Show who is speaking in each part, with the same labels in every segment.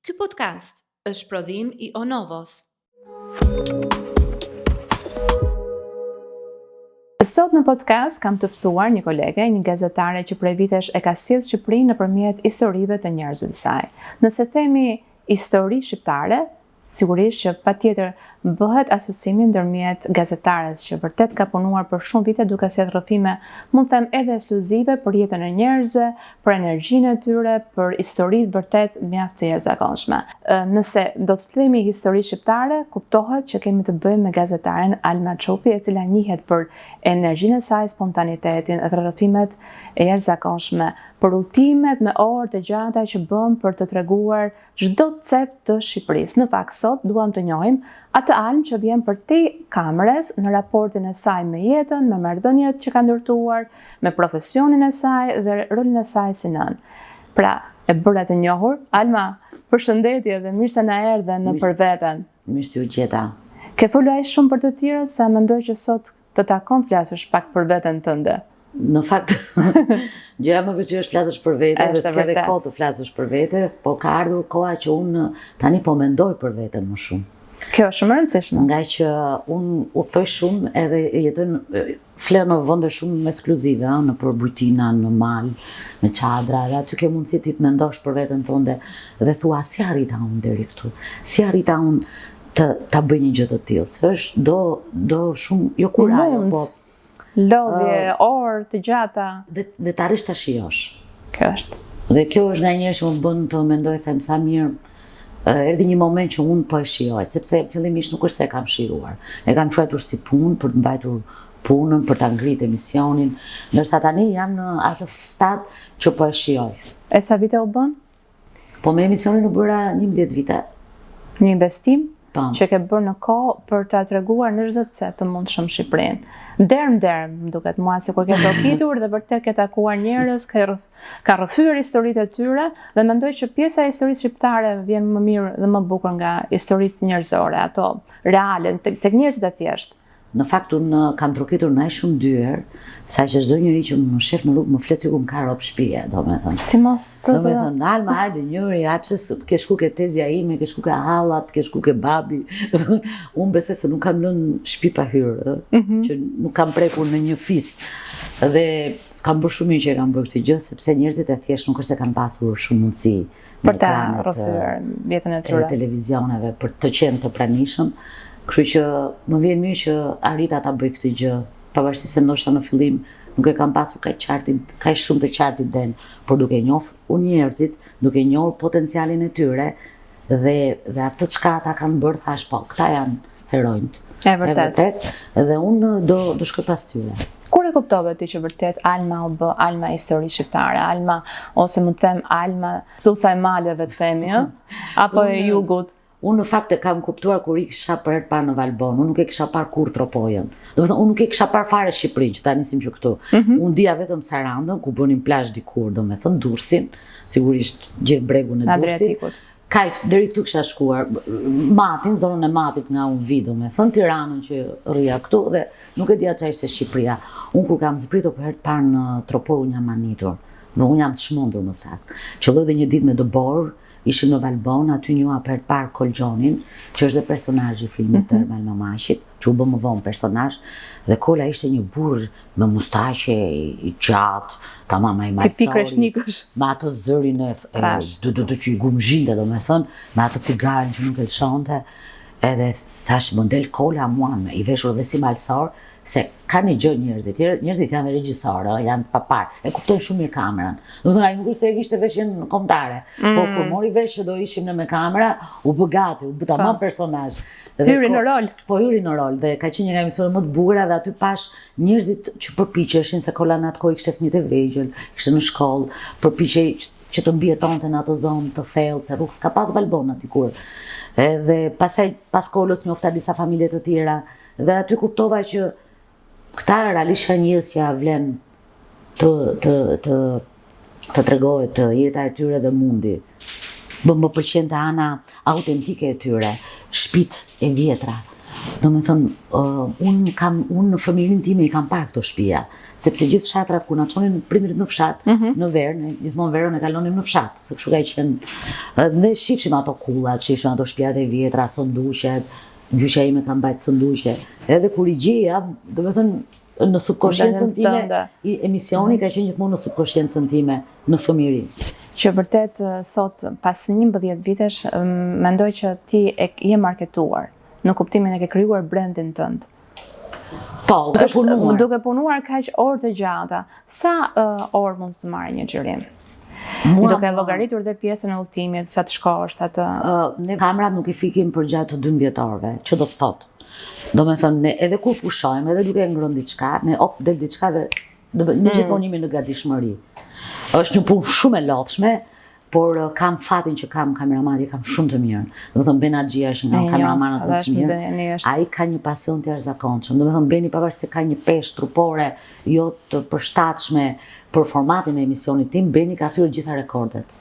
Speaker 1: Ky podcast është prodhim I Onovos. Sot në podcast kam të ftuar një kolege, një gazetare që prej vitesh e ka sjellë Shqipërinë nëpërmjet historive të njerëzve të saj. Nëse themi histori shqiptare, sigurisht që patjetër bëhet asociimi ndërmjet gazetares që vërtet ka punuar për shumë vite duke sjellë rrëfime, mund të them edhe ekskluzive për jetën e njerëzve, për energjinë e tyre, për historitë vërtet mjaft të jashtëzakonshme. Nëse do të themi histori shqiptare, kuptohet që kemi të bëjmë me gazetaren Alma Çopi, e cila njihet për energjinë e saj, spontanitetin, dhe rrëfimet e jashtëzakonshme, për udhëtimet me orë të gjata që bën për të treguar çdo cep të Shqipërisë. Në fakt sot duam të njohim atë Almë që vjen për te kamerës në raportin e saj me jetën, me marrëdhëniet që ka ndërtuar, me profesionin e saj dhe rolin e saj si nën. Pra, e bëra të njohur. Alma, përshëndetje dhe mirë se na erdhe në Për Veten.
Speaker 2: Mirë si u gjeta.
Speaker 1: Ke folur aq shumë për të tjerët sa mendoj që sot të takon flasësh pak për veten tënde.
Speaker 2: Në fakt, gjëra më vështirë është flasësh për vete, dhe s'ke dhe kohë të flasësh për vete, po ka ardhur koha që unë tani po mendoj për veten më shumë.
Speaker 1: Kjo është shumë e rëndësishme.
Speaker 2: Nga që unë udhëtoj shumë edhe jetoj fler në vende shumë ekskluzive, në Bujtina, në mal, me çadra, dhe aty ke mundësi ti të mendosh për veten tënde dhe thua si arrita unë deri këtu. Si arrita unë ta bëj një gjë të tillë. Se është do shumë jo kurajo, po
Speaker 1: lodhje, orë të gjata.
Speaker 2: Dhe të arrish ta shijosh.
Speaker 1: Kjo është.
Speaker 2: Dhe kjo është nga njerë që më bën të mendoj, them sa mirë, erdhi një moment që unë po e shijoj, sepse fillimisht nuk është se e kam shijuar. E kam quajtur si punë, për të mbajtur punën, për ta ngritë emisionin, ndërsa tani jam në atë stad që po e shijoj.
Speaker 1: E sa vite u bën?
Speaker 2: Po me emisionin u bëra 11 vite.
Speaker 1: Një investim që ke bërë në kohë për ta treguar në çdo cep të mundshëm Shqipërinë. Derm, më duket mua sikur ke tokitur dhe vërtet ke takuar njerëz, ka rrëfyer historitë e tyre dhe mendoj që pjesa e historisë shqiptare vjen më mirë dhe më bukur nga historitë njerëzore, ato reale, tek njerëzit e thjeshtë.
Speaker 2: Në fakt unë kam trokitur në aq shumë dyer, sa që çdo njeri që më shef në rrugë më flet sikur më ka rob shtëpie, domethënë.
Speaker 1: Si mos të.
Speaker 2: Domethënë, Alma, hajde njëri, pse ke shku ke tezja ime, ke shku ke hallat, ke shku ke babi. Unë besoj se nuk kam lënë shtëpi pa hyrë, që nuk kam prekur në një fis. Dhe kam bërë shumë mirë që kam bërë këtë gjë, sepse njerëzit e thjesht nuk është se kanë pasur shumë mundësi
Speaker 1: për ta rrëfyer jetën e tyre,
Speaker 2: televizioneve, për të qenë të pranishëm. Kështu që më vjen mirë që arrita ta bëj këtë gjë, pavarësisht se ndoshta në fillim nuk e kam pasur kaq shumë të qartë den, por duke njohur njerëzit, duke njohur potencialin e tyre dhe atë çka ata kanë bërë, thash po, këta janë heronjt.
Speaker 1: E vërtet.
Speaker 2: Dhe unë do shkoj pas tyre.
Speaker 1: Kur e kuptove ti që vërtet Alma u bë Alma histori shqiptare, Alma, ose më të them Alma Susa e maleve të themi, apo e jugut?
Speaker 2: Unë në fakt e kam kuptuar kur I kisha për herë të parë në Valbon, unë nuk e kisha parë kur Tropojën. Domethënë unë nuk e kisha parë fare Shqipërinë, që ta nisim që këtu. Unë dija vetëm Sarandën, ku bënin plazh dikur, domethënë Durrësin, sigurisht gjithë bregun e Durrësit. Kaq deri këtu kisha shkuar, Matin, zonën e Matit nga unë vi, domethënë Tiranën që rria këtu dhe nuk e dija çfarë ishte Shqipëria. Unë kur kam zbritur për herë të parë në Tropojë unë jam manitur. Dhe unë jam të çmendur më saktë. Qelloi dhe një ditë me Dobor. Ishim në Valbon, aty njoha për të parë Kolgjonin, që është dhe personazhi I filmit të Ermal Mamashit, që u bë më vonë personazh, dhe Kola ishte një burr me mustaqe I gjatë, tamam ai majstori.
Speaker 1: Tipik kreshnikësh.
Speaker 2: Me atë zërin e që I gumzhinte, domethënë, me atë cigaren që nuk e lëshonte, edhe thash model Kola mua, I veshur dhe si malsor, se ka një gjë njerëzit janë dhe regjisorë, janë papar, e kuptojnë shumë mirë kamerën. Domethënë ai nuk është se e kishte veshjen kombëtare, po kur mori vesh që do ishim në me kamera, u bë gati, u bë tamam personazh.
Speaker 1: Hyri në rol.
Speaker 2: Po hyri në rol dhe ka qenë një nga emisionet më të bukura dhe aty pash njerëzit që përpiqeshin, se Kola në atë kohë kishte fëmijë të vegjël, ishte në shkollë, përpiqej që të mbijetonte në ato zonë të thellë, se rrugë s'ka pas Valbon aty kur. Edhe pastaj pas Kolës njofta disa familje të tjera dhe aty kuptova që këta realisht janë njerëz që ja vlen të tregohet jeta e tyre dhe mundi. Më pëlqente ana autentike e tyre, shtëpitë e vjetra, Do me thënë, unë në fëmirin time i kam parë këto shtëpia, sepse gjithë fshatrat kur na çonin prindrit në fshat, në verë, ne gjithmonë verën e kalonim në fshat, se kështu ka qenë. Ne shifshim ato kullat, shifshim ato shtëpiat e vjetra, sonduqet, gjyqja ime ka mbajtur sonduqe. Edhe kur i gjeja, do me thënë në subkonsciencën time, emisioni ka qenë gjithmonë në subkonsciencën time në fëmijëri.
Speaker 1: Që vërtet sot pas 11 vitesh mendoj që ti je marketuar, në kuptimin e ke krijuar brandin tënd.
Speaker 2: Po,
Speaker 1: duke punuar kaq orë të gjata, sa orë mund të marrë një xhirim? Duke llogaritur dhe pjesën e udhëtimit, sa të shkosh atë.
Speaker 2: Ne kamerat nuk i fikim për gjatë 12 orëve, që do të thotë. Do me thënë, ne edhe kur pushojmë, edhe duke ngrënë diçka, ne del diçka dhe ne gjithmonë jemi në gatishmëri. Është një punë shumë e lodhshme, por kam fatin që kam kameramani, kam shumë të mirë. Do me thënë, Benaxhia është nga kameramanat më të mirë. Ai ka një pasion të jashtëzakonshëm. Do me thënë, Beni pavarësisht se ka një peshë trupore jo të përshtatshme për formatin e emisionit tim, Beni ka thyrë gjitha rekordet.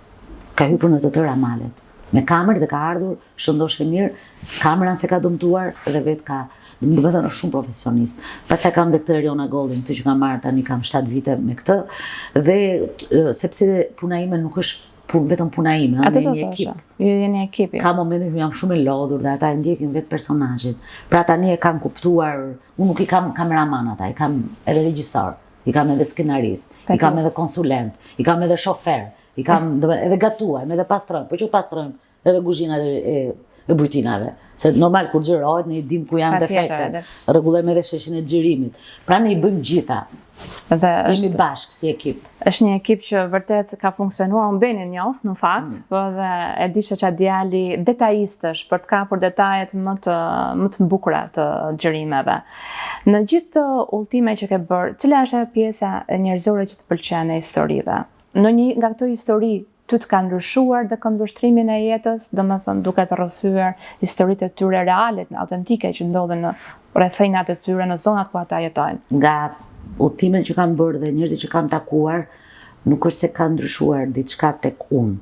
Speaker 2: Ka hyrë në të tëra malet. Me kamerë dhe ka ardhur, shëndosh e mirë, kameran se ka dëmtuar dhe vetë ka, do të thënë është shumë profesionist. Pastaj kam dhe këtë Eriona Goldin, këtë që kam marrë tani kam 7 vite me këtë, dhe sepse puna ime nuk është vetëm puna ime, ne jemi ekip.
Speaker 1: Ju jeni ekip.
Speaker 2: Ka momente që jam shumë e lodhur dhe ata e ndjekin vetë personazhin. Pra tani e kanë kuptuar, unë nuk i kam kameraman ata, i kam edhe regjisor, i kam edhe skenarist, i kam edhe konsulent, i kam edhe shofer, i kam edhe gatuajmë, edhe pastrojmë, po që pastrojmë edhe kuzhinat e bujtinave. Se normal kur xhirohet ne i dim ku janë defektet. Rregullojmë edhe sheshin e xhirimit. Pra ne i bëjmë gjitha.
Speaker 1: Dhe
Speaker 2: jemi bashkë si ekip.
Speaker 1: Është një ekip që vërtet ka funksionuar, unë Benin njoh në fakt, po dhe e di se çfarë djali detajist është për të kapur detajet më të bukura të xhirimeve. Në gjithë të udhëtimet që ke bërë, cila është ajo pjesa e njerëzore që të pëlqen e historive? Në një nga këto histori ty të ka ndryshuar dhe këndvështrimin e jetës, domethënë duke të rrëfyer historitë e tyre reale, autentike që ndodhen në rrethënat e tyre në zonat ku ata jetojnë.
Speaker 2: Nga udhëtimet që kam bërë dhe njerëzit që kam takuar, nuk është se ka ndryshuar diçka tek unë,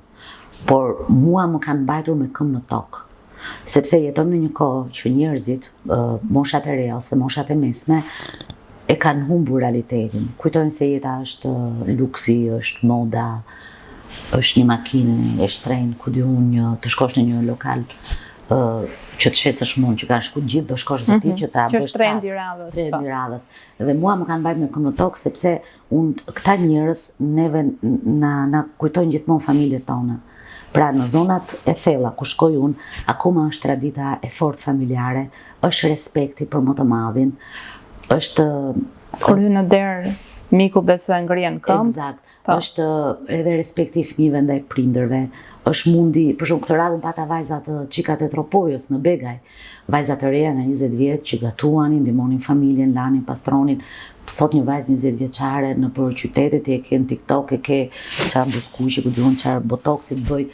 Speaker 2: por mua më kanë mbajtur me këmbë në tokë. Sepse jeton në një kohë që njerëzit, moshat e reja ose moshat e mesme, e kanë humbur realitetin. Kujtojnë se jeta është luksi, është moda, është një makinë e shtrenjtë, ku di unë, të shkosh në një lokal që të shesësh mund, që kanë shku gjithë, do shkosh dhe ti që ta bësh
Speaker 1: trendi i radhës.
Speaker 2: Trendi i radhës. Dhe mua më kanë mbajtur me këmbë në tokë sepse këta njerëz neve na kujtojnë gjithmonë familjet tona. Pra në zonat e thella ku shkoj unë, akoma është tradita e fortë familjare, është respekti për më të madhin, është
Speaker 1: kur hyn në derë, miku besoj ngrihen këmbë.
Speaker 2: Eksakt. Është edhe respekti i fëmijëve ndaj prindërve, është mundi, për shumë këtë radhën pata vajzat qikat e Tropojës në Begaj, vajzat të reja nga 20 vjetë që gatuanin, ndihmonin familjen, lanin, pastronin, sot një vajzë 20 vjeçare në për qytetet e ke në TikTok, e ke qarë buskuqi, ku duon qarë botoxit bëj.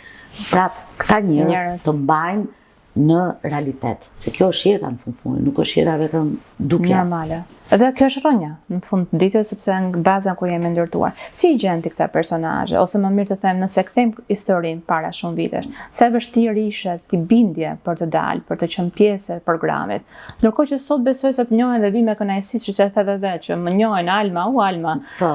Speaker 2: Pra, këta njerëz të mbajnë në realitet, se kjo është jeta në fund, nuk është jeta vetëm dukja.
Speaker 1: Normale. Edhe kjo është rënja në fund të ditës, sepse në bazën ku jemi ndërtuar. Si i gjen ti këta personazhe, ose më mirë të them, nëse kthejmë historinë para shumë vitesh, sa e vështirë ishte ti bindje për të dalë, për të qenë pjesë e programit. Ndërkohë që sot besoj se të njohin dhe vi me kënaqësi, siç e theve vetë, që më njohin Alma.
Speaker 2: Po.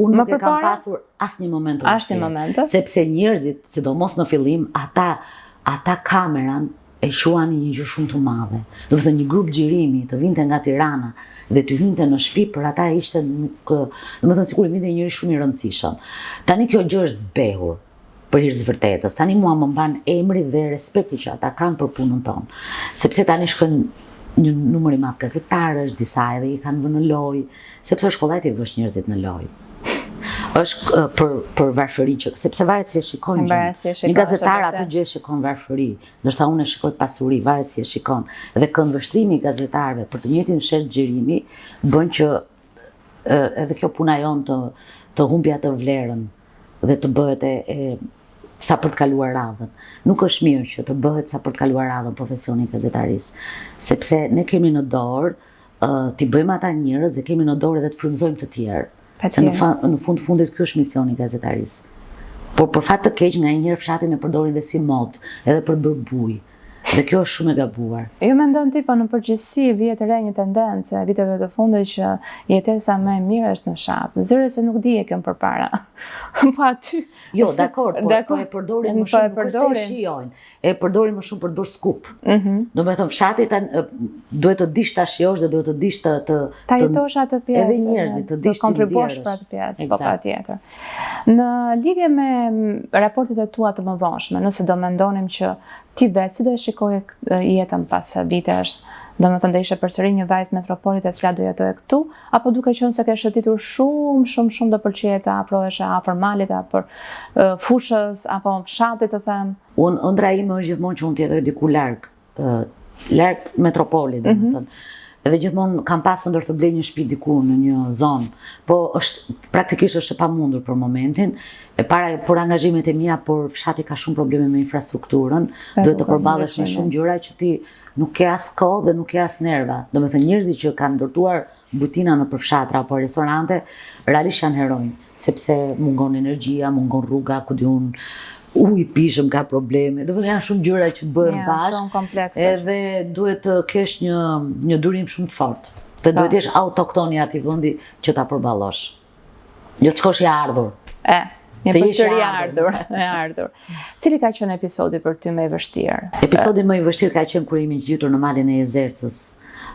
Speaker 2: Unë nuk e kam pasur asnjë moment të vështirë. Sepse njerëzit, sidomos në fillim, ata kameran e quani një gjë shumë të madhe. Do të thënë një grup xhirimi të vinte nga Tirana dhe të hynte në shtëpi, për ata ishte nuk, do të thënë sikur vinte njëri shumë i rëndësishëm. Tani kjo gjë është zbehur për hir të vërtetës. Tani mua më mban emri dhe respekti që ata kanë për punën tonë. Sepse tani shkojnë një numër i madh gazetarësh, disa edhe i kanë vënë në lojë, sepse shkolla ti vësh njerëzit në lojë. Është për varfëri që sepse varet si e shikon gjë. Një gazetar atë gjë shikon varfëri, ndërsa unë e shikoj pasuri, varet si e shikon. Dhe këndvështrimi i gazetarëve për të njëjtin shesh xhirimi bën që edhe kjo puna jon të humbi atë vlerën dhe të bëhet sa për të kaluar radhën. Nuk është mirë që të bëhet sa për të kaluar radhën profesioni i gazetarisë, sepse ne kemi në dorë t'i bëjmë ata njerëz dhe kemi në dorë edhe të frymëzojmë të tjerë. Se në fundit ky është misioni i gazetarisë. Por për fat të keq nga njëherë fshatin e përdorin dhe si mod, edhe për bërë bujë. Dhe kjo është shumë e gabuar.
Speaker 1: Ju mendon ti, po në përgjithësi vjet re një tendencë viteve të fundit që jetesa më e mirë është në fshat. Zëre se nuk di e kjo përpara. Po aty.
Speaker 2: Jo, dakor, po e përdorin më shumë, nuk është se e shijojnë. E përdorin më shumë për të bërë skup. Do me thënë, fshati duhet të dish ta shijosh dhe duhet të dish të
Speaker 1: ta jetosh atë pjesë.
Speaker 2: Edhe njerëzit të dish
Speaker 1: të kontribuosh për atë pjesë, po patjetër. Në lidhje me raportet e tua të mëvonshme, nëse do mendonim që ti vetë si do e shikoje jetën pas vitesh, do me thënë dhe ishe përsëri një vajzë metropolit e cila do jetoje këtu, apo duke qenë se ke shëtitur shumë do pëlqeje të afroheshe afër malit, apo fushës, apo fshatit të them?
Speaker 2: Ëndra ime është gjithmonë që unë të jetoj diku larg metropolit, do me thënë. Edhe gjithmonë kam pasur ndër të blej një shtëpi diku në një zonë, po praktikisht është e pamundur për momentin. E para për angazhimet e mia, por fshati ka shumë probleme me infrastrukturën, duhet të përballesh me shumë gjëra që ti nuk ke as kohë dhe nuk ke as nerva. Domethënë njerëzit që kanë ndërtuar butina nëpër fshatra apo restorante, realisht janë heronj, sepse mungon energjia, mungon rruga, ku diun, uji i pishëm ka probleme, do të thonë janë shumë gjëra që bëhen bashkë, edhe duhet të kesh një durim shumë të fortë. Dhe duhet të jesh autokton i atij vendi që ta përballosh. Jo të shkosh i ardhur.
Speaker 1: Një përsëri e ardhur. Cili ka qenë episodi për ty më i vështirë?
Speaker 2: Episodi më i vështirë ka qenë kur jemi ngjitur në malin e Jezercës.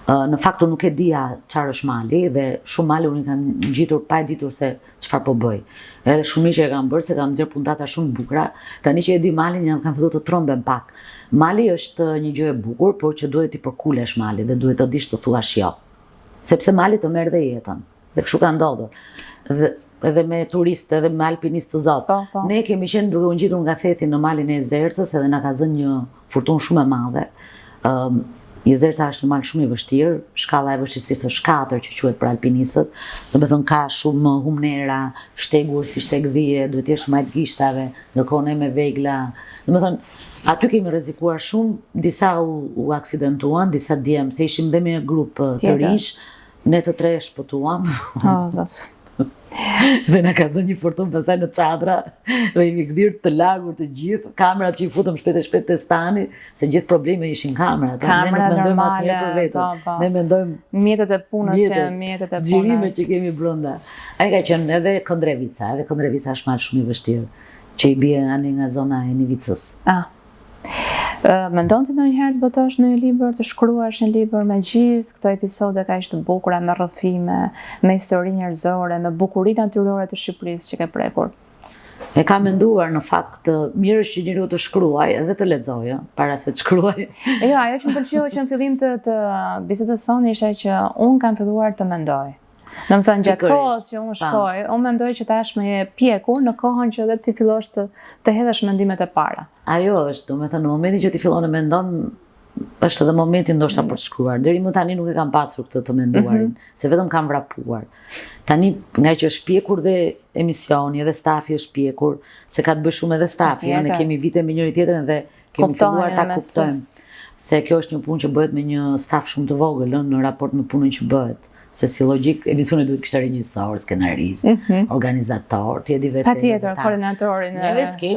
Speaker 2: Në fakt unë nuk e dija çfarë është mali dhe shumë male unë kam ngjitur pa e ditur se çfarë po bëj. Edhe shumë që e kam bërë se kam nxjerr puntata shumë bukura. Tani që e di malin jam kam filluar të tromben pak. Mali është një gjë e bukur, por që duhet ti përkulesh mali dhe duhet të dish të thuash jo. Sepse mali të merr dhe jetën. Dhe kështu ka ndodhur. Edhe me turistë, edhe me alpinistë të Zot. Ne kemi qenë duke u ngjitur nga thethi në malin e Jezercës edhe na ka zënë një furtunë shumë e madhe. Jezerca është një mal shumë i vështirë, shkalla e vështirësisë është 4 që quhet për alpinistët. Do të thonë ka shumë humnera, shtegur si shteg 10, duhet të jesh majt gishtave, ndërkohë ne me vegla. Do të thonë aty kemi rrezikuar shumë, disa u aksidentuan, disa djem, se ishim dhe me grup të rinj, ne të tre shpëtuam. Dhe na ka dhënë një fortunë pastaj në çadra dhe jemi kthyer të lagur të gjithë, kamerat që i futëm shpejt te stani, se gjithë problemi ishin kamerat. Ne nuk mendojmë asnjëherë për veten. Ne mendojmë
Speaker 1: mjetet e punës janë mjetet e punës.
Speaker 2: Xhirimet që kemi brenda. Ai ka qenë edhe Kondrevica, është mal shumë i vështirë, që i bie ani nga zona e Nivicës.
Speaker 1: Mendon ti ndonjëherë të botosh në një libër, të shkruash një libër me gjithë këto episode kaq të bukura, me rrëfime, me histori njerëzore, me bukurinë natyrore të Shqipërisë që ke prekur?
Speaker 2: E kam menduar në fakt, mirë është që njeriu të shkruaj edhe të lexojë para se të shkruaj.
Speaker 1: Jo, ajo që më pëlqeu që në fillim të bisedës sonë ishte që unë kam filluar të mendoj. Në më thënë gjatë kohës që unë shkoj, unë mendoj që tashmë je pjekur në kohën që edhe ti fillosh të hedhësh mendimet e para.
Speaker 2: Ajo është, do me thënë, në momentin që ti fillon të mendon, është edhe momentin ndoshta për të shkruar. Deri më tani nuk e kam pasur këtë të menduarin, se vetëm kam vrapuar. Tani, nga që është pjekur dhe emisioni, edhe stafi është pjekur, se ka të bëj shumë edhe stafi, ne kemi vite me njëri tjetrin dhe kemi filluar ta kuptojmë. Se kjo është një punë që bëhet me një staf shumë të vogël në raport me punën që bëhet. Se si logjik, emisioni duhet kishte regjisor, skenarist, organizator, ti e di vetë.
Speaker 1: Patjetër, koordinatorin e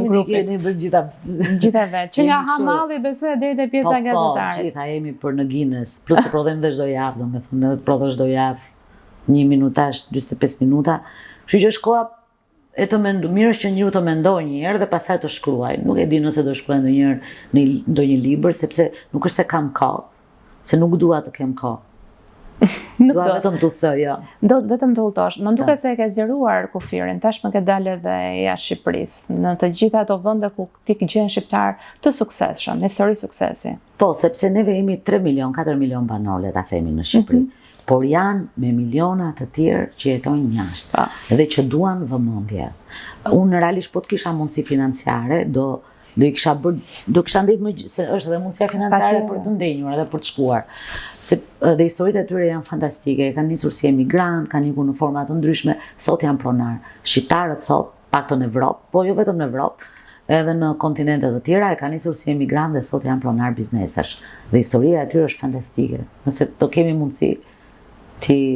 Speaker 2: grupit. Ne kemi bërë
Speaker 1: gjitha vetë. Që nga hamalli besoj deri te pjesa gazetare.
Speaker 2: Po, gjitha jemi për në Guinness, plus të prodhojmë dhe çdo javë, domethënë, prodhoj çdo javë 1 minutash, 45 minuta. Kështu që është koha e të mendoj, mirë është që njeriu të mendojë një herë dhe pastaj të shkruaj. Nuk e di nëse do shkruaj ndonjëherë në ndonjë libër, sepse nuk është se kam kohë, se nuk dua të kem kohë. Dua vetëm të thoj, jo.
Speaker 1: Do vetëm të udhëtosh. Më duket se e ke zgjeruar kufirin, tashmë ke dalë edhe jashtë Shqipërisë, në të gjitha ato vende ku ti gjen shqiptar të suksesshëm, histori suksesi.
Speaker 2: Po, sepse neve jemi 3 milion, 4 milion banor, le ta themi, në Shqipëri. Por janë me miliona të tjerë që jetojnë jashtë dhe që duan vëmendje. Unë realisht po të kisha mundësi financiare, do i kisha ndihmë, se është edhe mundësia financiare për të ndenjur edhe për të shkuar. Dhe historitë e tyre janë fantastike, kanë nisur si emigrant, kanë ikur në forma të ndryshme, sot janë pronar. Shqiptarët sot, paktën në Evropë, po jo vetëm në Evropë, edhe në kontinentet të tjera e kanë nisur si emigrant dhe sot janë pronar biznesesh. Dhe historia e tyre është fantastike. Nëse do kemi mundësi,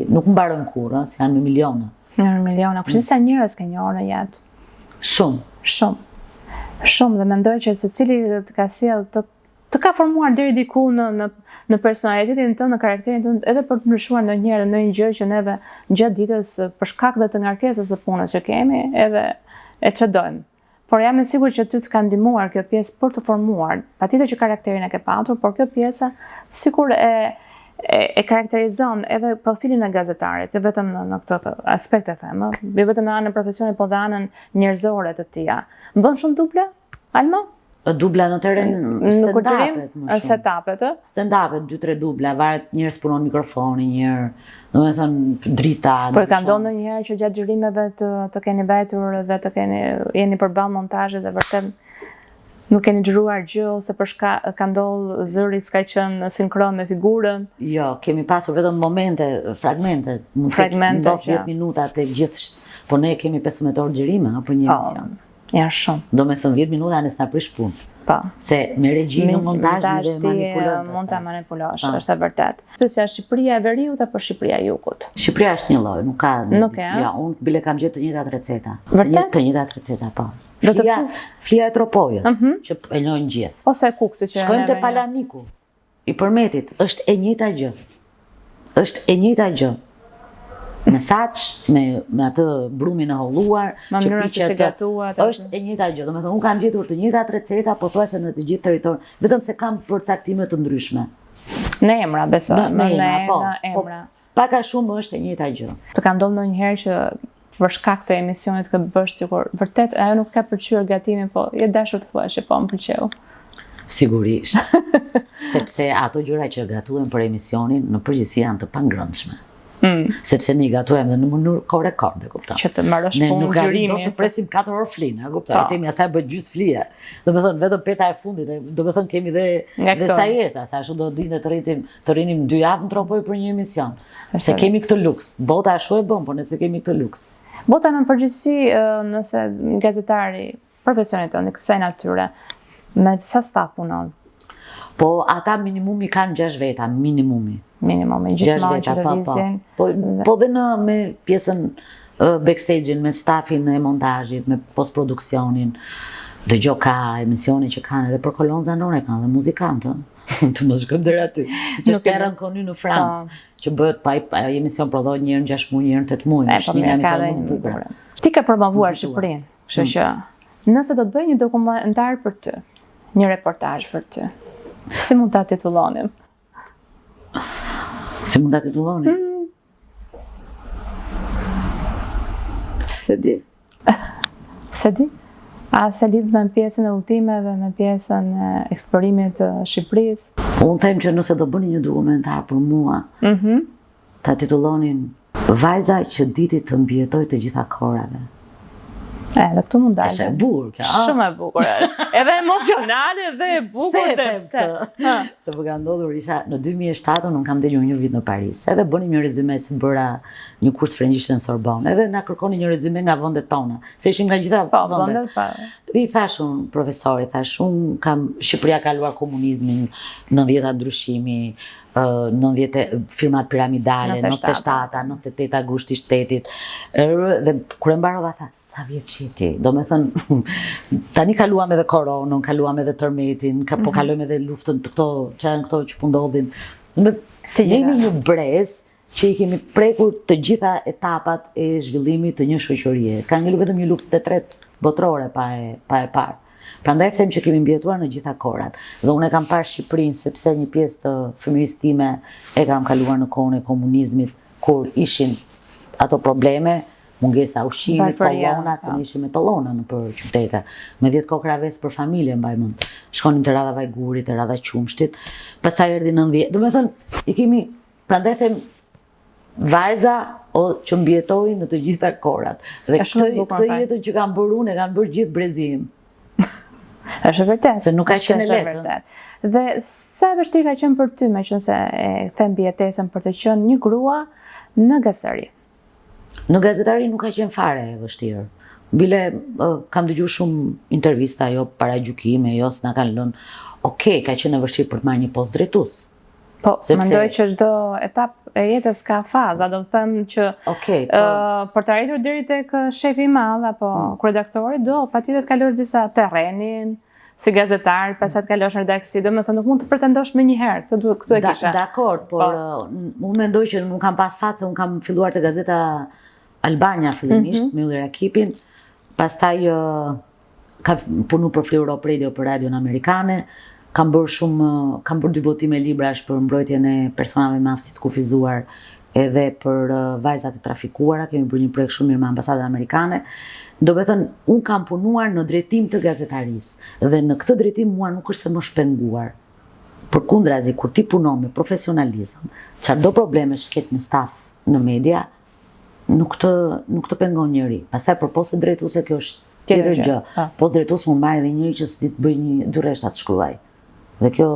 Speaker 2: nuk mbarojnë kurrë, se janë me miliona.
Speaker 1: Janë miliona. Kurse sa njerëz ke njohur në jetë?
Speaker 2: Shumë.
Speaker 1: Shumë dhe mendoj që secili të ka sjell të të ka formuar deri diku në personalitetin tënd, në karakterin tënd, edhe për të ndryshuar ndonjëherë ndonjë gjë që neve gjatë ditës për shkak të ngarkesës së punës që kemi, edhe e çdojmë. Por jam e sigurt që ty të ka ndihmuar kjo pjesë për të formuar, patjetër që karakterin e ke patur, por kjo pjesa sikur e karakterizon edhe profilin e gazetarit, jo vetëm në këtë aspekt e them, jo vetëm në anën profesionale, por dhe anën njerëzore të tija. Bën shumë dubla, Alma?
Speaker 2: Dubla në terren stand-upet më shumë.
Speaker 1: Setupet,
Speaker 2: Stand-upet, 2-3 dubla, varet njerëz punon mikrofoni, njërë, domethënë drita.
Speaker 1: Por ka ndodhur ndonjëherë që gjatë xhirimeve të keni vajtur dhe jeni përballë montazhit dhe vërtet nuk keni xhiruar gjë ose për shkak ka ndodhur zëri s'ka qenë sinkron me figurën?
Speaker 2: Jo, kemi pasur vetëm momente, fragmente, nuk ndodh 10 minuta të gjithë, po ne kemi 15 orë xhirime për një emision.
Speaker 1: Janë shumë.
Speaker 2: Do me thënë 10 minuta nësë na prish punë.
Speaker 1: Po.
Speaker 2: Se me regjinë në montazh dhe manipulon.
Speaker 1: Mund ta manipulosh, është e vërtet. Pyetja Shqipëria e Veriut apo Shqipëria e Jugut?
Speaker 2: Shqipëria është një lloj, nuk ka.
Speaker 1: Nuk e.
Speaker 2: Ja, unë bile kam gjetë të njëjtat receta.
Speaker 1: Vërtet?
Speaker 2: Të njëjtat receta, po.
Speaker 1: Do të
Speaker 2: Flia e tropojës, që e njohin gjithë.
Speaker 1: Ose kuksi që
Speaker 2: shkojmë te palamiku i përmetit, është e njëjta gjë. Është e njëjta gjë. Me saç, me atë brumin e holluar,
Speaker 1: që piqet,
Speaker 2: është e njëjta gjë. Domethënë unë kam gjetur të njëjtat receta, pothuajse në të gjithë territorin, vetëm se kam përcaktime të ndryshme.
Speaker 1: Në emra, besoj.
Speaker 2: Në emra, po.
Speaker 1: Emra.
Speaker 2: Pak a shumë është e njëjta gjë.
Speaker 1: Të ka ndodhur ndonjëherë që për shkak të emisionit që bësh sikur vërtet ajo nuk ka pëlqyer gatimin, po je dashur të thuash që po më pëlqeu.
Speaker 2: Sigurisht. Sepse ato gjëra që gatuhen për emisionin në përgjithësi janë të pangrëndshme. Sepse ne gatuajmë në mënyrë rekorde, kupton.
Speaker 1: Që të marrësh punë xhirimi.
Speaker 2: Ne nuk do të presim 4 orë flinë, kupton. Themi asaj bëj gjys flie. Domethënë vetëm peta e fundit, domethënë kemi dhe sajesa, sa ashtu do dinë të rinim 2 javë në tropoj për një emision. Se kemi këtë luks. Bota ashtu e bën, por nëse kemi këtë luks.
Speaker 1: Bota në përgjithësi, nëse gazetari profesionit tonë kësaj natyre, me sa staf punon?
Speaker 2: Po ata minimumi kanë 6 veta, minimumi,
Speaker 1: gjithmonë që lëvizin.
Speaker 2: Po dhe me pjesën backstage-in, me stafin e montazhit, me postproduksionin, dëgjoj ka emisione që kanë edhe për kolonë zanore, kanë dhe muzikantë, të mos shkojmë deri aty. Siç është Terra Inconnue në Francë, që bëhet pa emision prodhohet një herë në 6 muaj, një herë në 8 muaj, është një emision më i bukur.
Speaker 1: Ti ke promovuar Shqipërinë, kështu që nëse do të bëj një dokumentar për ty, një reportazh për ty, si mund ta titullonim?
Speaker 2: Si mund ta titullonim? Se di.
Speaker 1: Se di? A se lidh me pjesën e udhëtimeve, me pjesën e eksplorimit të Shqipërisë?
Speaker 2: Unë them që nëse do bëni një dokumentar për mua, ta titullonin Vajza që diti të mbijetoj të gjitha korave.
Speaker 1: Edhe këtu mund dalë.
Speaker 2: Është e bukur kjo.
Speaker 1: Shumë e bukur është. Edhe emocionale dhe e bukur dhe pse.
Speaker 2: Se më ka ndodhur isha në 2007 unë kam dalë një vit në Paris. Edhe bënim një rezume se bëra një kurs frëngjisht në Sorbonne. Edhe na kërkoni një rezume nga vendet tona. Se ishim nga gjitha vendet. Dhe i thash unë profesorit, thash unë kam Shqipëria ka kaluar komunizmin, 90-ta ndryshimi, 90 firmat piramidale, 97-ta, 98 augusti shtetit. Dhe kur e mbarova tha, sa vjeç je ti? Do me thënë, tani kaluam edhe koronën, kaluam edhe tërmetin, po kalojmë edhe luftën të këto që pundodhin. Jemi një brez që i kemi prekur të gjitha etapat e zhvillimit të një shoqërie. Ka ngelur vetëm një luftë të tretë botërore pa e parë. Prandaj them që kemi mbjetuar në gjitha korat. Dhe unë e kam parë Shqipërinë sepse një pjesë të fëmirisë time e kam kaluar në kohën e komunizmit, kur ishin ato probleme, mungesa ushqimit, tallonat, se ne ishim me tallona nëpër qytete, me 10 kokra ves për familje mbaj mend. Shkonim te radha Vajgurit, te radha Qumshtit, pastaj erdhi 90. Domethënë, i kemi, prandaj them vajza që mbjetojnë në të gjitha korat. Dhe këtë jetën që kam bërë unë, e kanë bërë gjithë brezim.
Speaker 1: Është vërtet.
Speaker 2: Se nuk ka qenë lehtë.
Speaker 1: Dhe sa vështirë ka qenë për ty, meqense e them bijetesën për të qenë një grua në gazetari?
Speaker 2: Në gazetari nuk ka qenë fare e vështirë. Bile kam dëgjuar shumë intervista jo para gjykime, jo s'na kanë lënë. Okej, ka qenë e vështirë për të marrë një postë drejtues.
Speaker 1: Po, mendoj që çdo etapë e jetës ka faza, do të them që për të arritur deri tek shefi i madh apo kryeredaktori, patjetër të kaloj disa terrenin, si gazetar, pasat kalosh në redaksi, do me thënë nuk mund të pretendosh me një herë, këtu e kisha.
Speaker 2: Dakord, por unë mendoj që nuk kam pas fat se unë kam filluar te gazeta Albania fillimisht, me Ulli Rakipin, pastaj kam punu për Free Europe Radio për radion amerikane, kam bërë 2 botime librash për mbrojtjen e personave me aftësi të kufizuar edhe për vajzat e trafikuara, kemi bërë një projekt shumë mirë me ambasadën amerikane. Do me thënë, unë kam punuar në drejtim të gazetarisë dhe në këtë drejtim mua nuk është se më shpenguar. Përkundrazi, kur ti punon me profesionalizëm, çdo probleme shket në staf në media, nuk të pengon njëri. Pastaj për postë drejtuese kjo është tjetër gjë. Postë drejtues mund marrë edhe njëri që s'di të bëj 2 rreshta të shkruaj. Dhe kjo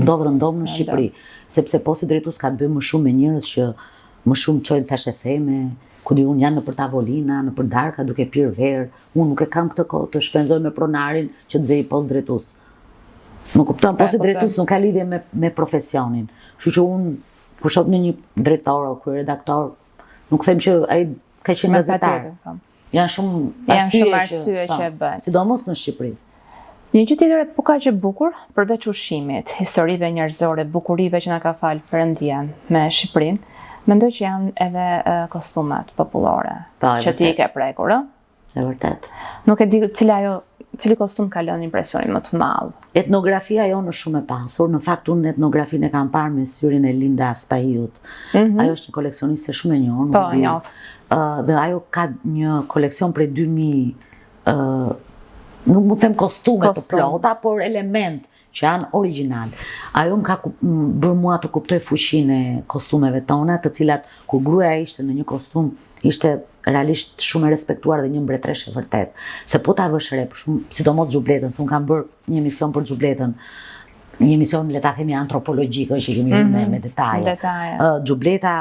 Speaker 2: ndodh rëndom në Shqipëri, sepse postë drejtues ka të bëjë më shumë me njerëz që më shumë çojnë thashë theme, ku di unë janë në për tavolina, në për darka, duke pirë verë, unë nuk e kam këtë kohë të shpenzoj me pronarin që të zej post drejtues. Më kupton, post drejtues nuk ka lidhje me profesionin. Kështu që unë, kur shoh në një drejtor apo redaktor, nuk them që ai ka qenë gazetar. Janë shumë arsye që bën. Sidomos në Shqipëri.
Speaker 1: Një gjë tjetër e ka që bukur, përveç ushqimit, historive njerëzore, bukurive që na ka falë Perëndia me Shqipërinë, mendoj që janë edhe kostumet popullore, që ti i ke prekur,
Speaker 2: E vërtet.
Speaker 1: Nuk e di cili kostum ka lënë impresionin më të madh.
Speaker 2: Etnografia jonë është shumë e pasur, në fakt unë etnografinë e kam parë me syrin e Linda Spahiut. Ajo është një koleksioniste shumë e njohur.
Speaker 1: Po, njoh.
Speaker 2: Dhe ajo ka një koleksion prej 2000, nuk mund të them kostume të plota, por element që janë original. Ajo më ka bërë mua të kuptoj fuqinë e kostumeve tona, të cilat kur gruaja ishte në një kostum, ishte realisht shumë e respektuar dhe një mbretëreshe vërtet. Se po ta vësh re, për shumë, sidomos xhubletën, se unë kam bërë një emision për xhubletën, një emision le ta themi antropologjik, që kemi bërë me detaje. Xhubleta,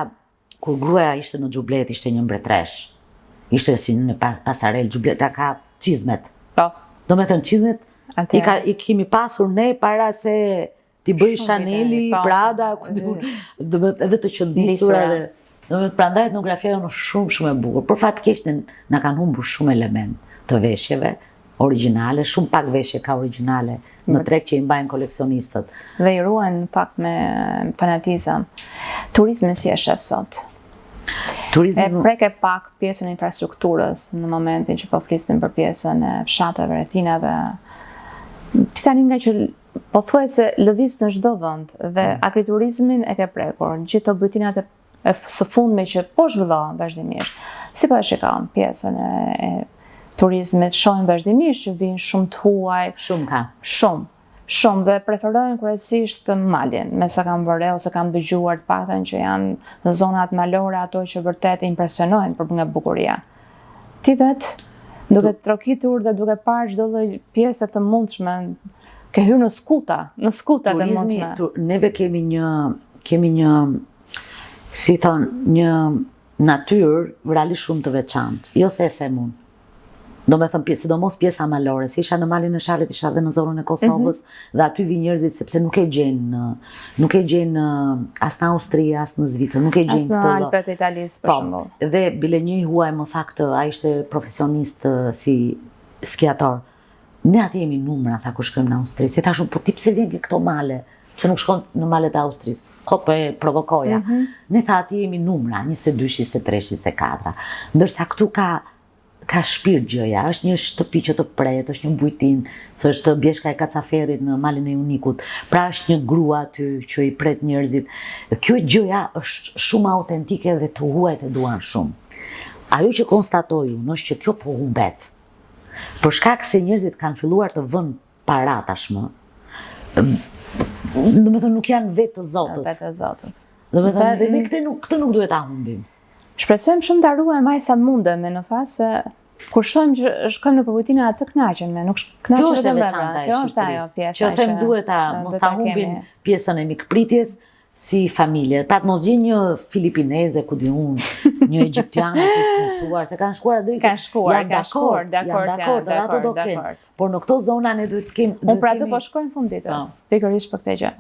Speaker 2: kur gruaja ishte në xhublet, ishte një mbretëresh. Ishte si në pasarel, xhubleta ka çizmet.
Speaker 1: Po.
Speaker 2: Do me thënë çizmet I kemi pasur ne para se t'i bëj Chaneli, Prada, edhe të qëndisur edhe. Prandaj etnografia jonë është shumë e bukur. Por fatkeqësisht na kanë humbur shumë element të veshjeve origjinale, shumë pak veshje ka origjinale në treg që I mbajnë koleksionistët.
Speaker 1: Dhe I ruajnë në fakt me fanatizëm. Turizmi si e shef sot? E prek e pak pjesën e infrastrukturës në momentin që po flisnim për pjesën e fshatëve, rrethinave. Ti tani nga që po thuaj se lëviz në çdo vend dhe agriturizmin e ke prekur, gjithë të bujtinat e së fundme që po zhvillohen vazhdimisht. Si po e shikon pjesën e turizmit, shohim vazhdimisht që vijnë shumë të huaj.
Speaker 2: Shumë ka.
Speaker 1: Shumë dhe preferojnë kryesisht malin, me sa kam vëre ose kam dëgjuar të paktën që janë në zonat malore ato që vërtet impresionojnë për nga bukuria. Ti vetë duke trokitur dhe duke parë çdo lloj pjese të mundshme, ke hyrë në skuta të mundshme.
Speaker 2: Neve kemi një si thon, një natyrë realisht shumë të veçantë. Jo se e them unë. Do me thëmë, sidomos pjesa malore, si isha në malin e Sharrit, isha dhe në zonën e Kosovës, dhe aty vi njerëzit sepse nuk e gjenë as në Austri, as në Zvicër, nuk e gjenë
Speaker 1: këtë. As në Alpet e Italisë, për shembull.
Speaker 2: Dhe bile një I huaj më tha këtë, a ishte profesionist si skiator. Ne aty jemi numra, tha kur shkojmë në Austri. Si thashun, po ti pse vjen këto male? Pse nuk shkon në malet e Austrisë? Kopë e provokoja. Ne tha aty jemi numra, 22, 23, 24. Ndërsa këtu ka shpirt gjëja, është një shtëpi që të pret, është një bujtin, se është bjeshka e kacaferit në malin e Unikut, pra është një grua aty që I pret njerëzit. Kjo gjëja është shumë autentike dhe të huajt e duan shumë. Ajo që konstatoj unë është që kjo po humbet. Për shkak se njerëzit kanë filluar të vënë para tashmë, do me thënë nuk janë vetë të Zotët.
Speaker 1: Vetë të Zotët.
Speaker 2: Do me thënë, dhe ne këtë nuk duhet ta humbim.
Speaker 1: Shpresojmë shumë ta ruajmë aq sa mundemi në fazë se kur shohim që shkojmë në përvojtinë atë të kënaqemi, nuk kënaqemi vetëm brenda. Kjo është ajo pjesa
Speaker 2: që them duhet ta mos ta humbin pjesën e mikpritjes si familje. Pra të mos gjejnë një filipineze, ku di unë, një egjiptiane të punësuar, se kanë shkuar deri. Dakord, ato do kenë. Por në këto zona ne duhet të kemi.
Speaker 1: Unë pra do po shkojmë fund ditës. Pikërisht për këtë gjë.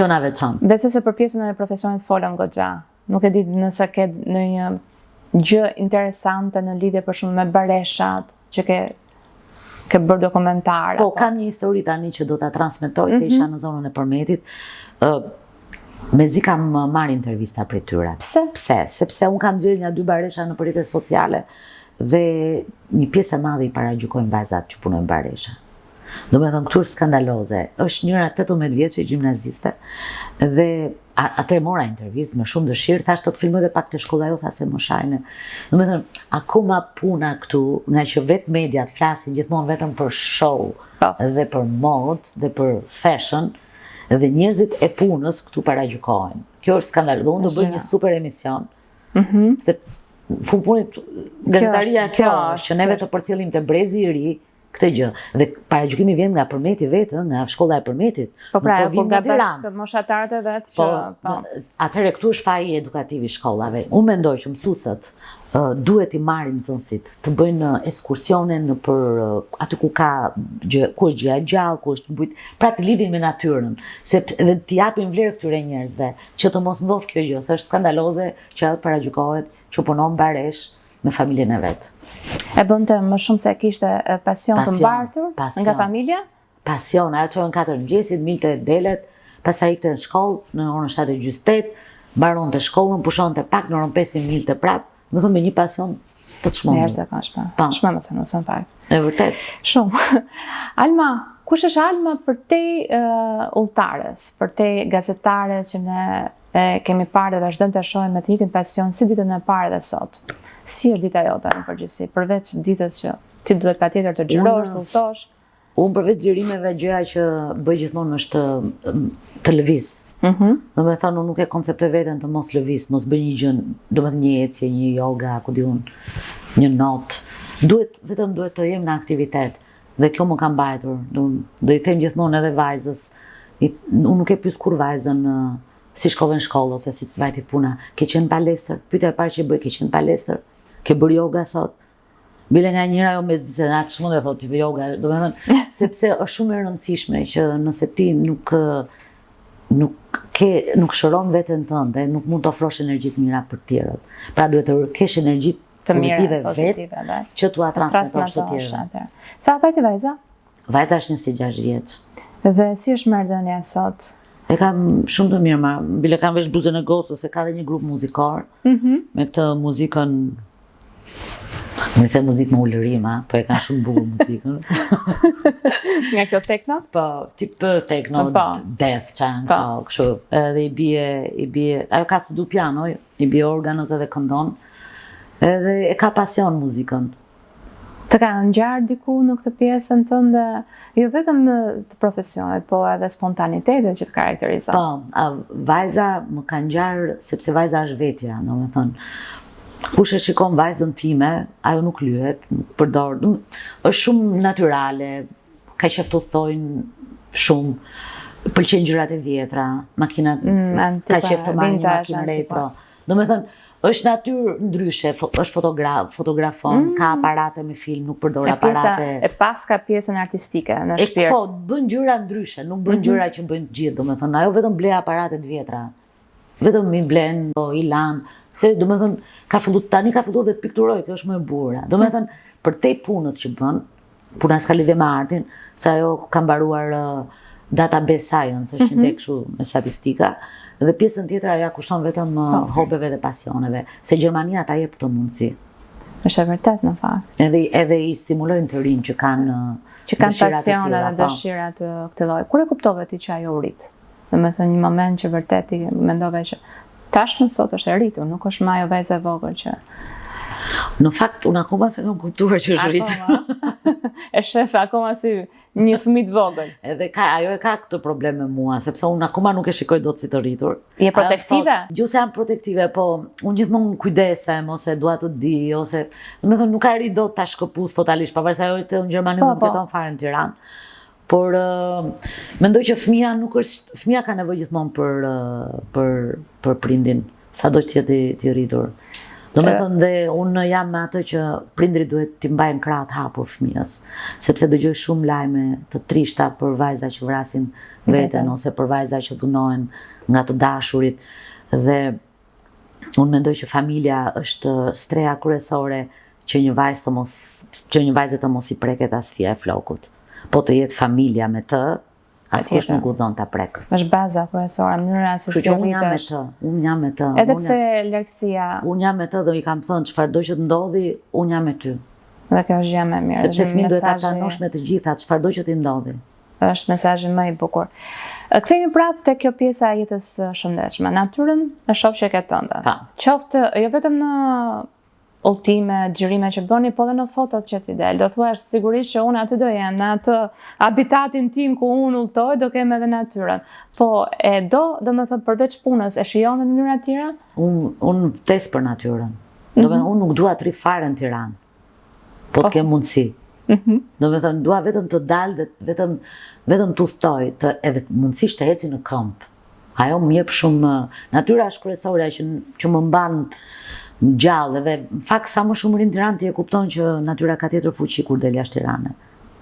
Speaker 2: Kjo na veçon.
Speaker 1: Besoj se për pjesën e profesionit folëm goxha. Nuk e di nëse ke në një gjë interesante në lidhje për shumë me bareshat që ke Ke bërë dokumentar?
Speaker 2: Po, kam një histori tani që do ta transmetoj, se isha në zonën e Përmetit. Mezi kam marrë intervista prej tyre.
Speaker 1: Pse?
Speaker 2: Sepse unë kam xhirë 2 baresha në rrjetet sociale dhe një pjesë e madhe i paragjykojnë vajzat që punojnë baresha. Do me thënë, këtu është skandaloze. Është njëra 18 vjeçe gjimnaziste dhe atë e mora intervistë me shumë dëshirë, thashtë të filmoj dhe pak të shkolla, jo tha se më shajnë. Do me thënë, akoma puna këtu, nga që vetë mediat flasin gjithmonë vetëm për show dhe për mod dhe për fashion, dhe njerëzit e punës këtu paragjykohen. Kjo është skandal. Dhe unë do bëj një super emision. Dhe fund punit gazetaria kjo është që neve të përcjellim të brezi i ri këtë gjë. Dhe paragjykimi vjen nga Përmeti vetë, nga shkolla e Përmetit.
Speaker 1: Po pra, po nga bashkë moshatarët e vetë që
Speaker 2: atëherë këtu është faji edukativ i shkollave. Unë mendoj që mësuesët duhet i marrin nxënësit të bëjnë ekskursione në për aty ku ka ku është gjëja gjallë, ku është mbujt, pra të lidhin me natyrën, se dhe të japin vlerë këtyre njerëzve, që të mos ndodh kjo gjë, se është skandaloze që edhe paragjykohet që punon baresh me familjen e vet.
Speaker 1: E bënte më shumë se kishte pasion të mbartur nga familja?
Speaker 2: Pasion, ajo çon 4 mëngjesit, milte delet, pastaj ikte në shkollë në orën 7:48, mbaronte shkollën, pushonte pak në orën 5 milte prap. Më thonë me një pasion të çmendur.
Speaker 1: Jashtëzakonshme. Shumë emocionuese në fakt.
Speaker 2: E vërtet.
Speaker 1: Shumë. Alma, kush është Alma për te udhëtares, për te gazetares që ne kemi parë dhe vazhdojmë të shohim me të njëjtin pasion si ditën e parë dhe sot? Si është dita jote në përgjithësi, përveç ditës që ti duhet patjetër të xhirosh, të udhëtosh? Unë
Speaker 2: përveç xhirimeve gjëja që bëj gjithmonë është të lëviz. Do me thënë, unë nuk e konceptoj veten të mos lëviz, mos bëj një gjë, do me thënë një ecje, një yoga, ku di unë, një not. Vetëm duhet të jem në aktivitet. Dhe kjo më ka mbajtur. Do i them gjithmonë edhe vajzës. Unë nuk e pyes kur vajzën si shkove në shkollë ose si të vajti puna. Ke qenë palestër? Pyetja e parë që bëj, ke qenë palestër? Ke bërë yoga sot? Bile nga njëra jo me se na çmund e thotë yoga, do me thënë, sepse është shumë e rëndësishme që nëse ti nuk shëron veten tënde, nuk mund të ofrosh energji të mira për të tjerët. Pra duhet të kesh energji pozitive vetë që t'ua transmetosh të tjerëve.
Speaker 1: Sa vajti vajza?
Speaker 2: Vajza është 26 vjeç.
Speaker 1: Dhe si është marrëdhënia sot?
Speaker 2: E kam shumë të mirë, bile kam vesh bluzën e gocës, se ka dhe një grup muzikar, me këtë muzikën, më i the muzikë më ullërim, po e kanë shumë bukur muzikën.
Speaker 1: Nga kjo techno?
Speaker 2: Po, tip techno, death chant, kështu. Edhe i bie, ajo ka studiu piano, i bie organos edhe këndon, edhe e ka pasion muzikën.
Speaker 1: Të ka ngjarë diku në këtë pjesën tënde, jo vetëm të profesionit, po edhe spontanitetin që të karakterizon?
Speaker 2: Po, vajza më ka ngjarë sepse vajza është vetja, do me thënë. Kush e shikon vajzën time, ajo nuk lyhet, nuk përdor, është shumë natyrale, ka qef të thojnë shumë, pëlqen gjërat e vjetra, makinat, ka qef të marrë një makinë retro. Do me thënë, është natyrë ndryshe, është fotografon, ka aparate me film, nuk përdor aparate.
Speaker 1: E pas ka pjesën artistike në shpirt.
Speaker 2: Po, bën gjëra ndryshe, nuk bën gjëra që bëjnë gjithë, do me thënë, ajo vetëm ble aparate të vjetra. Vetëm i blen, i lan, se do me thënë, tani ka filluar dhe të pikturoj, kjo është më e bukur. Do me thënë, për te punës që bën, puna s'ka lidhje me artin, se ajo ka mbaruar database science, është një tek kështu me statistika, dhe pjesën tjetër ajo kushton vetëm hobeve dhe pasioneve, se Gjermania ta jep këtë mundësi.
Speaker 1: Është e vërtet në fakt.
Speaker 2: Edhe i stimulojnë të rinj që kanë
Speaker 1: pasione dhe dëshira të këtij lloji. Kur e kuptove ti që ajo u rit? Do me thënë një moment që vërtet ti mendove që tashmë sot është e rritur, nuk është më ajo vajza e vogël që
Speaker 2: Në fakt, unë akoma se kam kuptuar që është rritur.
Speaker 1: E shef akoma si një fëmijë të vogël.
Speaker 2: Edhe ajo e ka këtë problem me mua, sepse unë akoma nuk e shikoj dot si të rritur.
Speaker 1: Je protektive?
Speaker 2: Gjuse jam protektive, po unë gjithmonë kujdesem ose dua të di ose, do të thënë nuk ka rrit dot ta shkëpuz totalisht, pavarësisht ajo që në Gjermani nuk jeton fare në Tiranë. Por mendoj që fëmia ka nevojë gjithmonë për prindin, sado që të rritur. Do me thënë dhe unë jam me atë që prindri duhet t'i mbajnë krah të hapur fëmijës, sepse dëgjoj shumë lajme të trishta për vajza që vrasin veten ose për vajza që dhunohen nga të dashurit, dhe unë mendoj që familja është streha kryesore që një vajzë të mos i preket as fia e flokut. Po të jetë familja me të, askush nuk guxon ta prek.
Speaker 1: Është baza kryesore, mënyra se si rritesh.
Speaker 2: Unë jam me të.
Speaker 1: Edhe pse largësia.
Speaker 2: Unë jam me të dhe i kam thënë çfarëdo që të ndodhi, unë jam me ty.
Speaker 1: Dhe kjo është gjë më e mirë.
Speaker 2: Sepse fëmijët duhet ta pranosh me të gjitha, çfarëdo që t'i ndodhi.
Speaker 1: Është mesazhi më i bukur. Kthehemi prapë te kjo pjesa e jetës së shëndetshme. Natyrën e shoh që ke tënde. Qoftë jo vetëm në udhëtime, xhirime që bëni, po edhe në fotot që ti del. Do thuash sigurisht që unë aty do jem, në atë habitatin tim ku unë udhëtoj, do kem edhe natyrën. Po e domethënë përveç punës, e shijon në mënyra të tjera?
Speaker 2: Unë vdes për natyrën. Domethënë unë nuk dua të rri fare në Tiranë. Po të kem mundësi. Domethënë dua vetëm të dal dhe vetëm të udhtoj, edhe mundësisht të eci në këmbë. Ajo më jep shumë natyra është kryesore që më mban gjallë dhe në fakt sa më shumë rinë Tiranë ti e kupton që natyra ka tjetër fuqi kur del jashtë Tiranës.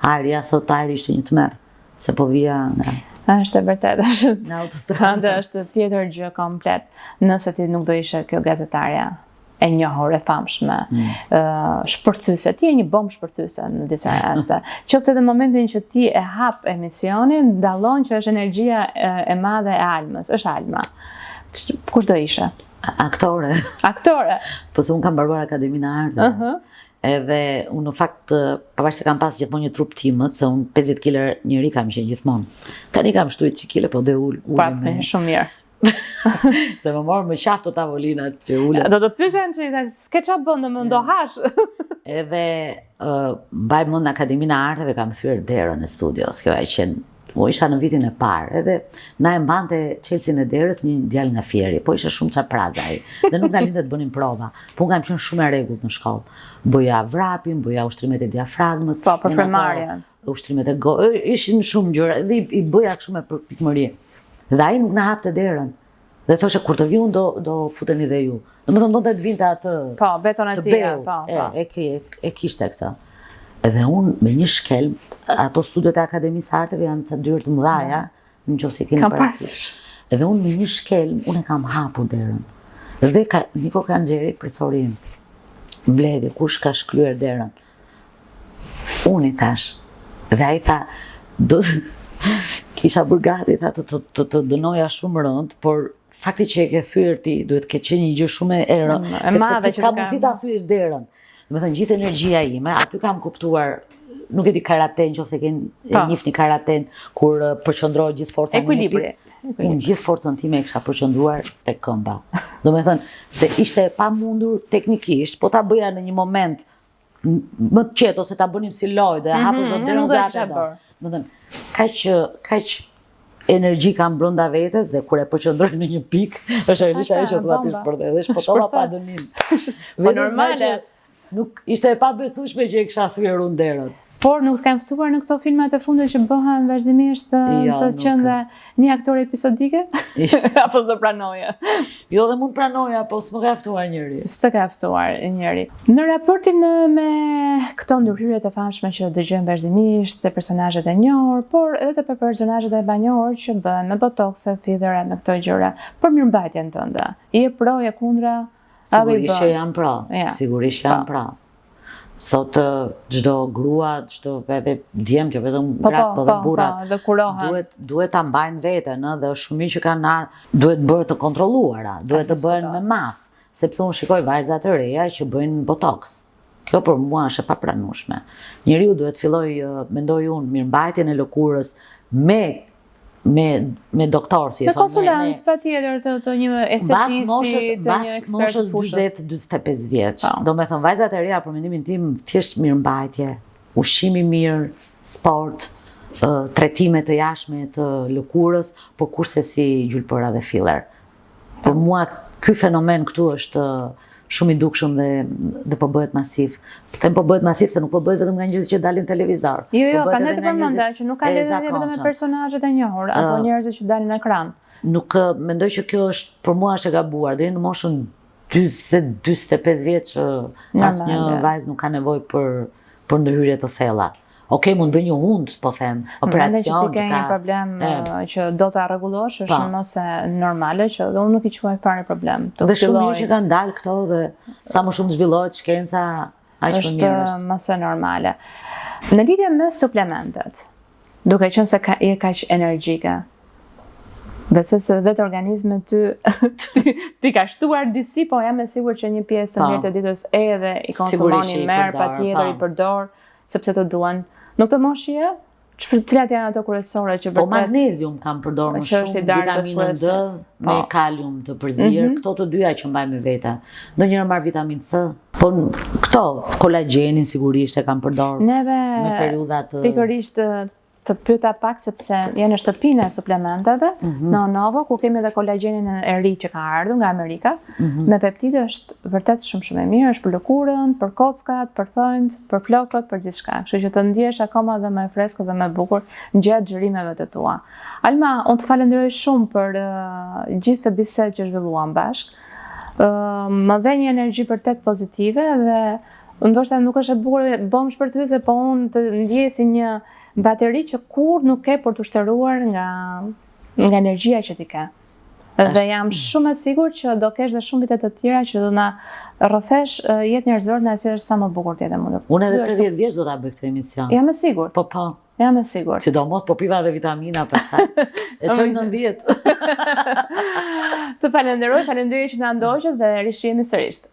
Speaker 2: Ajri sot ajri ishte një tmerr, se po vija nga.
Speaker 1: Është e vërtetë, është
Speaker 2: në autostradë.
Speaker 1: Është tjetër gjë komplet. Nëse ti nuk do ishe kjo gazetarja e njohur, e famshme, shpërthyese. Ti je një bombë shpërthyese në disa raste. Qoftë edhe në momentin që ti e hap emisionin, dallon që është energjia e madhe e Almës, është Alma. Kush do ishe?
Speaker 2: Aktore.
Speaker 1: Aktore?
Speaker 2: Po se unë kam mbaruar Akademinë e Arteve. Edhe unë në fakt, pavarësisht se kam pas gjithmonë një trup timët, se unë 50 kg njëri kam qenë gjithmonë. Tani kam shtuar 100 kg, po dhe ul.
Speaker 1: Prapë, shumë mirë.
Speaker 2: Se më morë më qaftë të tavolinat që ullet.
Speaker 1: Do të pyesen që s'ke qa bëndë, më ndohash.
Speaker 2: Edhe mbaj mund në Akademinë e Arteve kam thyer derën e studios. Kjo e qenë, isha në vitin e parë. Edhe na e mbante çelësin e derës një djalë nga Fieri. Po isha shumë çapraza ai. Dhe nuk na lindte të bënim prova. Po unë kam qenë shumë e rregullt në shkollë. Bëja vrapin, bëja ushtrimet e diafragmës.
Speaker 1: Po, për fremarjen.
Speaker 2: Ushtrimet e ishin shumë gjëra. Dhe i bëja kështu me pikmëri. Dhe ai nuk na hapte derën. Dhe thoshe kur të vi unë do futeni dhe ju. Domethënë donte të vinte atë.
Speaker 1: Po, beton e tij, po.
Speaker 2: E kishte këtë. Edhe unë me një shkelm, ato studiot e Akademisë së Arteve janë të dyrë të mëdha, nëse e keni parasysh. Edhe unë me një shkelm, unë e kam hapur derën. Dhe Niko Kanxheri, profesori im, mbledhi kush ka shkryer derën. Unë i thash. Dhe ai tha, kisha bërë gati, tha të dënoja shumë rënd, por fakti që e ke thyer ti, duhet ke qenë një gjë shumë e rëndë, sepse ti ka mundësi ta thyesh derën. Domethënë gjithë energjia ime, aty kam kuptuar, nuk e di karaten, nëse e njihni karaten, kur përqendrohet gjithë forca në
Speaker 1: ekuilibri.
Speaker 2: Unë gjithë forcën time e kisha përqendruar tek këmba. Domethënë se ishte e pamundur teknikisht, po ta bëja në një moment më të qetë ose ta bënim si lojë dhe hapësh do derën zgjatë. Domethënë kaq energji kam brenda vetes dhe kur e përqendroj në një pikë, është ajo që thua ti për dhe shpotova pa dënim.
Speaker 1: Po normale.
Speaker 2: Nuk ishte e pabesueshme që e kisha thyer unë derën.
Speaker 1: Por nuk kanë ftuar në këto filmat e fundit që bëhen vazhdimisht të qenë një aktor episodike? Apo s'do pranoje?
Speaker 2: Jo, dhe mund pranoja, po s'më ka ftuar njëri.
Speaker 1: S'të ka ftuar njëri. Në raportin me këto ndërhyrjet e famshme që dëgjojmë vazhdimisht, te personazhet e njohur, por edhe te personazhet e banjohur që bëhen me botoxe, fillera, me këto gjëra, për mirëmbajtjen tënde. Je pro, je kundra?
Speaker 2: Sigurisht që jam pra. Sigurisht jam pra. Sot çdo grua, çdo edhe djem që vetëm gratë po dhe burrat duhet ta mbajnë veten, dhe është shumë mirë që kanë duhet bërë të kontrolluara, duhet të bëhen me masë, sepse unë shikoj vajza të reja që bëjnë botox. Kjo për mua është e papranueshme. Njeriu duhet filloj, mendoj unë, mirëmbajtjen e lëkurës me doktor, si e thonë.
Speaker 1: Me konsulent, patjetër të një estetisti, të një ekspert të fushës.
Speaker 2: 20-25 vjeç. Do me thënë, vajzat e reja, për mendimin tim, thjesht mirëmbajtje, ushqimi mirë, sport, tretime të jashtme të lëkurës, po kurse si gjulpëra dhe filler. Për mua, ky fenomen këtu është shumë i dukshëm dhe po bëhet masiv. Them po bëhet masiv se nuk po bëhet vetëm nga njerëzit që dalin televizor.
Speaker 1: Jo, prandaj të përmenda që nuk ka lidhje vetëm me personazhet e njohur, apo njerëzit që dalin në ekran.
Speaker 2: Nuk mendoj që kjo është për mua është e gabuar. Deri në moshën 40-45 vjeç asnjë vajzë nuk ka nevojë për ndërhyrje të thella. Okej, mund bëj një hund, po them, operacion.
Speaker 1: Që ti ke një problem që do ta rregullosh, është më se normale që unë nuk i quaj fare problem.
Speaker 2: Dhe shumë mirë që kanë dalë këto dhe sa më shumë zhvillohet shkenca, aq më mirë
Speaker 1: është mëse normale. Në lidhje me suplementet, duke qenë se je kaq energjike, besoj se vetë organizmi ti ka shtuar disi, po jam e sigurt që një pjesë të mirë të ditës edhe i konsumoni merr, patjetër i përdor, sepse të duan. Në këtë moshë, cilat janë ato kryesore që
Speaker 2: Po magnezium kam përdor më shumë, vitaminën D me kalium të përzirë, këto të dyja që mbaj me vete. Ndonjëherë marr vitaminë C, po këto kolagjenin sigurisht e kam përdor me periudha të
Speaker 1: pikërisht të pyeta pak sepse janë në shtëpinë e suplementeve, në Novo, ku kemi edhe kolagjenin e ri që ka ardhur nga Amerika, me peptide është vërtet shumë e mirë, është për lëkurën, për kockat, për thonjt, për flokët, për gjithçka. Kështu që të ndjesh akoma dhe më freskët dhe më bukur gjatë xhirimeve të tua. Alma, unë të falenderoj shumë për gjithë të bisedë që zhvilluam bashkë. Më dhe një energji vërtet pozitive dhe ndoshta nuk është e bukur bëm shpërthyese, po unë të ndjej si një bateri që kur nuk ke për të shtëruar nga energjia që ti ke. Dhe jam shumë e sigurt që do kesh dhe shumë vite të tjera që do na rrëfesh jetë njerëzore në asaj sa më bukur tjetë mundur.
Speaker 2: Unë edhe 50 vjeç do ta bëj këtë emision.
Speaker 1: Jam e sigurt.
Speaker 2: Po.
Speaker 1: Jam e sigurt.
Speaker 2: Sidomos po piva dhe vitamina pastaj. E çoj 90.
Speaker 1: Të falenderoj që na ndoqët dhe rishihemi sërish.